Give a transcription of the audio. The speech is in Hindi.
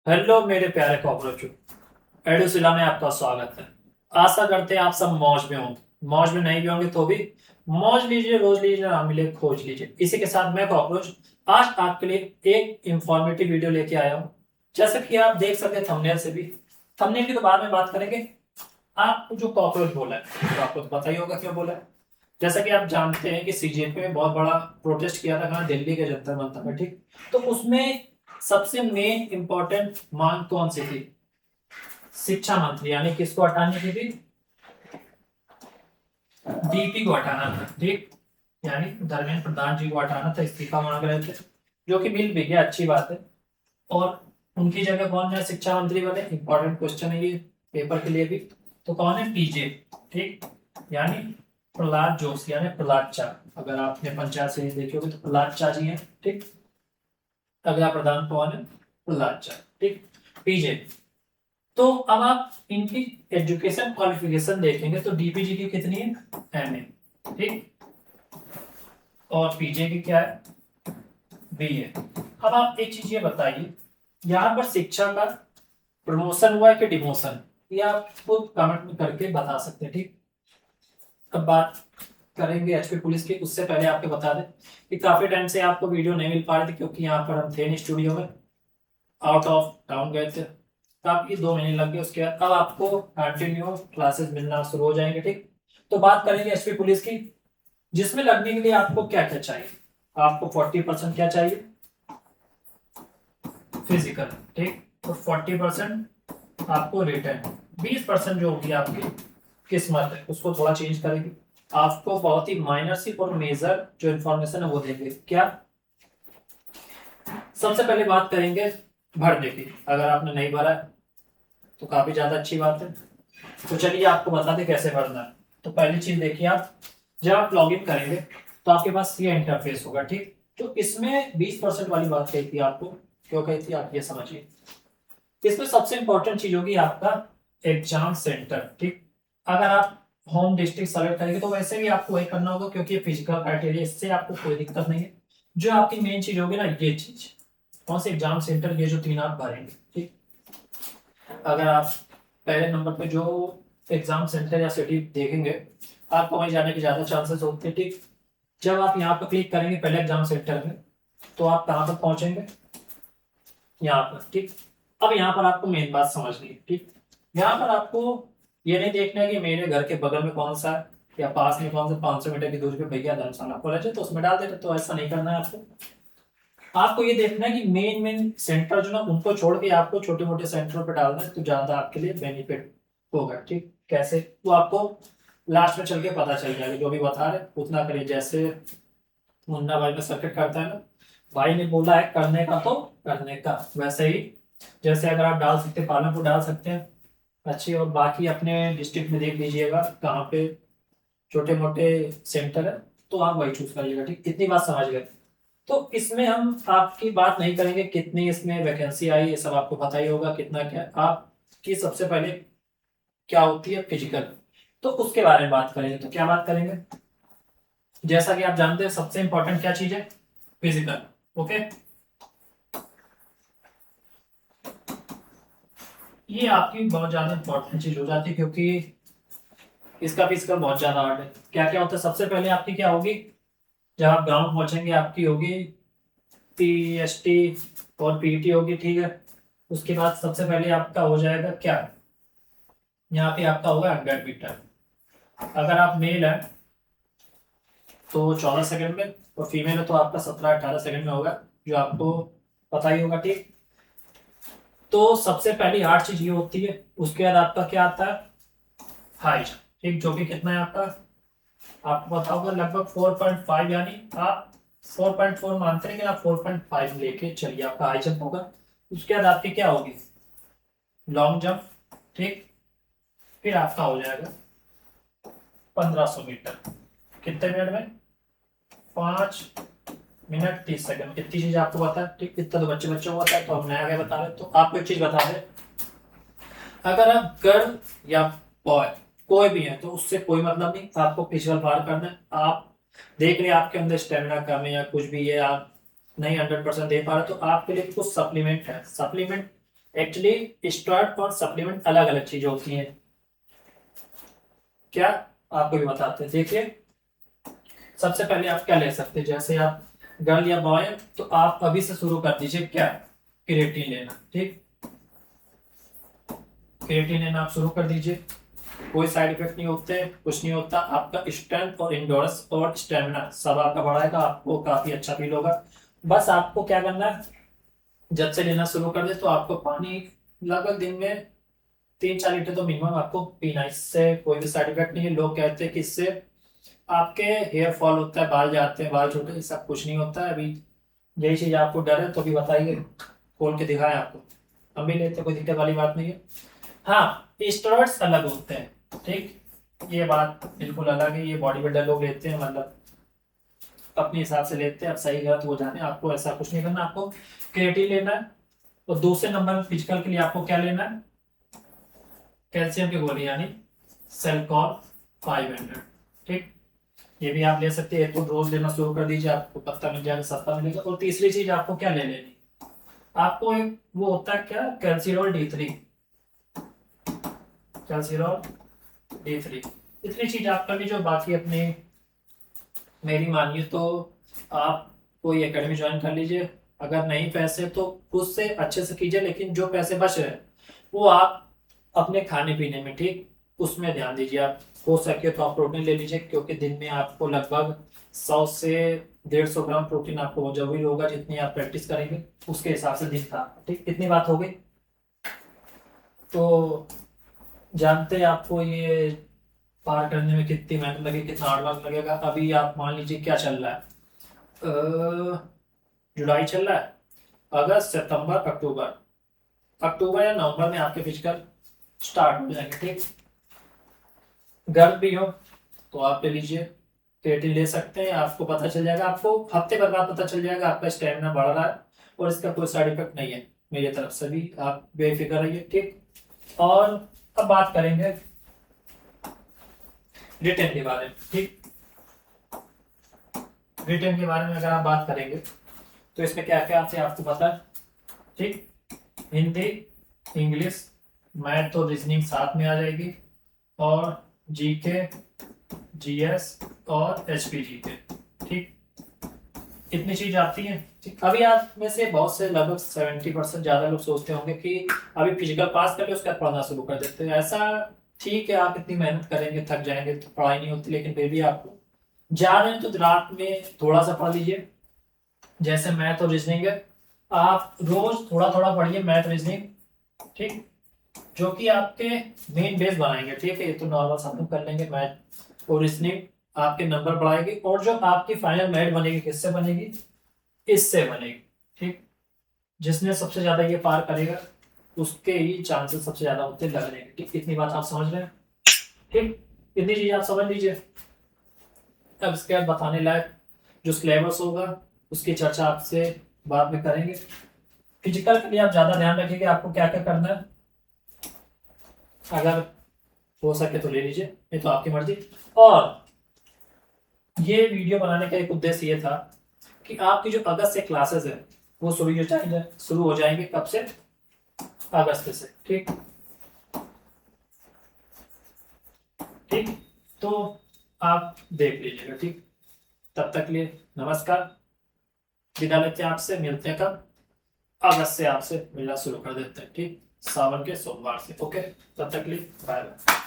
हेलो मेरे प्यारे कॉकरोचों। एडुसिला में आपका स्वागत है। आशा करते हैं आप सब मौज में होंगे। मौज में नहीं भी होंगे तो भी मौज लीजिए, रोज लीजिए, ना मिले खोज लीजिए। इसी के साथ मैं कॉकरोच आज आपके लिए एक इंफॉर्मेटिव वीडियो लेके आया हूँ। जैसे कि आप देख सकते हैं थंबनेल से भी। थंबनेल की तो बाद में बात करेंगे। आपको जो कॉकरोच बोला है तो आपको तो पता ही होगा क्यों बोला है। जैसा कि आप जानते हैं कि सीजेपी में बहुत बड़ा प्रोटेस्ट किया था कहाँ, दिल्ली के जंतर मंतर में, ठीक। तो उसमें सबसे मेन इंपॉर्टेंट मांग कौन सी थी? शिक्षा मंत्री, यानी किसको हटाने की थी? डीपी को हटाना था, ठीक। यानी धर्मेंद्र प्रधान जी को हटाना था, इस्तीफा मांग रहे थे, जो कि मिल भी गया, अच्छी बात है। और उनकी जगह कौन है शिक्षा मंत्री बने? इंपॉर्टेंट क्वेश्चन है ये पेपर के लिए भी। तो कौन है? पीजे, ठीक। यानी प्रहलाद जोशी, यानी प्रहलाद चा। अगर आपने पंचायत से देखी होगी तो प्रहलाद चा जी हैं, ठीक। अगला प्रधान कौन है? प्रहलाद चा, ठीक। पीजे। तो अब आप इनकी एजुकेशन क्वालिफिकेशन देखेंगे तो डीपीजी की कितनी है? एमए, ठीक। और पीजे की क्या है? बीए। अब आप एक चीज ये बताइए, यहाँ पर शिक्षा का प्रमोशन हुआ है कि डिमोशन? ये आप खुद कमेंट में करके बता सकते हैं, ठीक। अब बात करेंगे एचपी पुलिस की, उससे पहले आपको बता दें कि काफी टाइम से आपको वीडियो नहीं मिल पा रही थी क्योंकि यहाँ पर हम थे नहीं स्टूडियो में, आउट ऑफ टाउन गए थे। काफी 2 महीने लग गए। उसके बाद अब आपको कंटिन्यू क्लासेस मिलना शुरू हो जाएंगे, ठीक। तो बात करेंगे एसपी पुलिस की, जिसमें लगने के लिए आपको क्या क्या चाहिए। आपको 40% क्या चाहिए? फिजिकल, ठीक। तो 40% आपको रिटर्न, 20% जो होगी आपकी किस्मत है, उसको थोड़ा चेंज करेगी। आपको बहुत ही माइनर सी और मेजर जो इन्फॉर्मेशन है वो देंगे। क्या? सबसे पहले बात करेंगे भरने की। अगर आपने नहीं भरा है तो काफी ज्यादा अच्छी बात है। तो चलिए आपको बता दें कैसे भरना है। तो पहली चीज देखिए, आप जब आप लॉग इन करेंगे तो आपके पास ये इंटरफेस होगा, ठीक। तो इसमें 20% वाली बात कही थी आपको, क्यों कही थी आप ये समझिए। इसमें सबसे इंपॉर्टेंट चीज होगी आपका एग्जाम सेंटर, ठीक। अगर आप होम डिस्ट्रिक्ट सेलेक्ट करेंगे तो वैसे भी आपको वही करना होगा क्योंकि फिजिकल क्राइटेरिया, इससे आपको कोई दिक्कत नहीं है। जो आपकी मेन चीज होगी ना, ये चीज कौन से एग्जाम सेंटर, ये जो 3 आप भरेंगे, ठीक। अगर आप पहले नंबर पे जो एग्जाम सेंटर या सिटी देखेंगे, आपको वहीं जाने के ज्यादा चांसेस होते हैं, ठीक। जब आप यहाँ पर क्लिक करेंगे पहले एग्जाम सेंटर में, तो आप कहाँ पर पहुंचेंगे? यहाँ पर, ठीक। अब यहाँ पर आपको मेन बात समझनी है, ठीक। यहाँ पर आपको ये नहीं देखना है कि मेरे घर के बगल में कौन सा है या पास में कौन सा 500 मीटर की दूरी पे भैया धर्मशाला कॉलेज है तो उसमें डाल देते, तो ऐसा नहीं करना है आपको। आपको ये देखना है कि मेन मेन सेंटर जो ना उनको छोड़ के आपको छोटे मोटे सेंटरों पे डालना है, तो ज्यादा आपके लिए बेनिफिट होगा, ठीक। कैसे? वो आपको लास्ट में चल के पता चल जाएगा। जो भी बता रहे उतना करिए। जैसे मुन्ना भाई में सर्किट करता है ना, भाई ने बोला है करने का तो करने का, वैसे ही जैसे अगर आप डाल सकते हैं पालनपुर डाल सकते हैं अच्छी, और बाकी अपने डिस्ट्रिक्ट में देख लीजिएगा कहाँ पे छोटे मोटे सेंटर है, तो आप वही चूज करिएगा, ठीक। इतनी बात समझ गए। तो इसमें हम आपकी बात नहीं करेंगे कितनी इसमें वैकेंसी आई, ये सब आपको पता ही होगा कितना क्या। आपकी सबसे पहले क्या होती है? फिजिकल। तो उसके बारे में बात करेंगे। तो क्या बात करेंगे? जैसा कि आप जानते हैं सबसे इंपॉर्टेंट क्या चीज है? Physical, okay. ये आपकी बहुत ज्यादा इंपॉर्टेंट चीज हो जाती है क्योंकि इसका फिजिकल बहुत ज्यादा हार्ड है। क्या क्या होता है? सबसे पहले आपकी क्या होगी? जब आप ग्राउंड पहुंचेंगे आपकी होगी पीएसटी और पीटी होगी, ठीक है। उसके बाद सबसे पहले आपका हो जाएगा क्या? यहाँ पे आपका होगा 100 मीटर। अगर आप मेल है तो 14 सेकंड में, और फीमेल है तो आपका 17-18 सेकंड में होगा, जो आपको पता ही होगा, ठीक। तो सबसे पहली हार्ड चीज ये होती है। उसके बाद आपका क्या आता है? हाइट, ठीक। जो कि कितना है आपका? आपको पता होगा लगभग 4.5, यानी आप 4.4 मानते हैं, लेकिन आप 4.5 लेके चलिए, आपका हाई जंप होगा। उसके बाद आपकी क्या होगी? लॉन्ग जंप, ठीक। फिर आपका हो जाएगा 1500 मीटर। कितने मिनट में? 5 मिनट 30 सेकंड। इतनी चीज आपको पता है, ठीक। इतना तो बच्चे बच्चों को पता है, तो हम नया आगे बता रहे हैं। तो आपको एक चीज बता दें, अगर आप गर्ल या बॉय कोई भी है तो उससे कोई मतलब नहीं, आपको फिजिकल बाहर करना है। आप देख रहे हैं आपके अंदर स्टेमिना कम है या कुछ भी है, आप नहीं 100% दे पा रहे, तो आपके लिए कुछ सप्लीमेंट है। सप्लीमेंट एक्चुअली स्टेरॉइड और सप्लीमेंट अलग अलग चीजें होती हैं। क्या आपको भी बताते हैं, देखिए सबसे पहले आप क्या ले सकते हैं, जैसे आप गर्ल या बॉय तो आप अभी से शुरू कर दीजिए क्या, क्रिएटिन लेना। ठीक, क्रिएटिन लेना आप शुरू कर दीजिए, कोई साइड इफेक्ट नहीं होते, कुछ नहीं होता, आपका स्ट्रेंथ और इंडोरेंस और स्टेमिना सब आपका बढ़ाएगा, आपको काफी अच्छा फील होगा। बस आपको क्या करना है, जब से लेना शुरू कर दे तो आपको पानी लगभग दिन में 3-4 लीटर तो मिनिमम आपको पीना है। इससे कोई भी साइड इफेक्ट नहीं है। लोग कहते हैं कि इससे आपके हेयर फॉल होता है, बाल जाते हैं, बाल छोटे, सब कुछ नहीं होता है। अभी यही चीज आपको डर है तो भी बताइए, खोल के दिखाएं आपको, हम भी लेते, कोई दिक्कत वाली बात नहीं है। हाँ, स्टेरॉइड्स अलग होते हैं, ठीक, ये बात बिल्कुल अलग है। ये बॉडी बिल्डर लोग लेते हैं, मतलब अपने हिसाब से लेते हैं, अब सही गलत हो जाने, आपको ऐसा कुछ नहीं करना। आपको क्रिएटिन लेना है और दूसरे नंबर में फिजिकल के लिए आपको क्या लेना है, कैल्शियम की गोली यानी सेलकॉल 500। ठीक, ये भी आप ले सकते हैं, तो रोज लेना शुरू कर दीजिए, आपको पत्ता मिल जाएगा, सस्ता मिलेगा। और तीसरी चीज आपको क्या ले लेनी, आपको एक वो होता है क्या, कैल्सिरॉल D3, कैल्सिरॉल D3। इतनी चीज आप कर लीजिए। बाकी अपने मेरी मानिए तो आप कोई एकेडमी ज्वाइन कर लीजिए, अगर नहीं पैसे तो खुद से अच्छे से कीजिए, लेकिन जो पैसे बच रहे हैं वो आप अपने खाने पीने में, ठीक, उसमें ध्यान दीजिए। आप हो सके तो आप प्रोटीन ले लीजिए, क्योंकि दिन में आपको लगभग 100 से 150 ग्राम प्रोटीन आपको जरूरी होगा, जितनी आप प्रैक्टिस करेंगे उसके हिसाब से दिन का। ठीक, इतनी बात हो गई। तो जानते हैं आपको ये पार करने में कितनी मेहनत लगी, कितना हार्ड वर्क लगेगा। अभी आप मान लीजिए क्या चल रहा है, जुलाई चल रहा है, अगस्त, सितंबर, अक्टूबर, अक्टूबर या नवंबर में आपके फिजिकल स्टार्ट हो जाएंगे। ठीक, गर्म भी हो तो आप ले लीजिए, क्रिएटिन ले सकते हैं, आपको पता चल जाएगा, आपको हफ्ते भर बाद पता चल जाएगा आपका स्टेमिना बढ़ रहा है और इसका कोई साइड इफेक्ट नहीं है मेरी तरफ से भी, आप बेफिक्र रहिए। ठीक, और अब बात करेंगे रिटेन के बारे में। ठीक, रिटेन के बारे में अगर आप बात करेंगे तो इसमें क्या क्या आपसे आपको पता है। ठीक, हिंदी, इंग्लिश, मैथ और रीजनिंग साथ में आ जाएगी, और जीके, जीएस और एचपीजीके। ठीक, इतनी चीज आती है। ठीक, अभी आप में से बहुत से लगभग 70% ज्यादा लोग सोचते होंगे कि अभी फिजिकल पास कर ले उसके बाद पढ़ना शुरू कर देते हैं। ऐसा ठीक है, आप इतनी मेहनत करेंगे थक जाएंगे तो पढ़ाई नहीं होती, लेकिन फिर भी आपको जा रहे हैं तो रात में थोड़ा सा पढ़ लीजिए। जैसे मैथ और रीजनिंग है, आप रोज थोड़ा थोड़ा पढ़िए मैथ रीजनिंग, ठीक, जो कि आपके मेन बेस बनाएंगे। ठीक है, ये तो नॉर्मल सब लोग कर लेंगे। मैथ और रीजनिंग आपके नंबर बढ़ाएगी, और जो आपकी फाइनल मेरिट बनेगी किससे बनेगी, इससे बनेगी। ठीक, जिसने सबसे ज्यादा ये पार करेगा उसके ही चांसेस सबसे ज्यादा होते हैं लगने के। ठीक, इतनी बात आप समझ रहे हैं। ठीक, इतनी चीज आप समझ लीजिए। अब इसके बाद बताने लायक जो सिलेबस होगा उसकी चर्चा आपसे बाद में करेंगे। फिजिकल के लिए आप ज्यादा ध्यान रखिएगा आपको क्या क्या करना है, अगर हो सके तो ले लीजिए, ये तो आपकी मर्जी। और ये वीडियो बनाने का एक उद्देश्य ये था कि आपकी जो अगस्त से क्लासेस है वो शुरू हो जाएंगे कब से, अगस्त से। ठीक, ठीक, तो आप देख लीजिएगा। ठीक, तब तक लिए नमस्कार, विदा लेते हैं आपसे, मिलते हैं कब, अगस्त से आपसे मिलना शुरू कर देते हैं। ठीक, सावन के सोमवार से। ओके, तब तक लिए बाय बाय।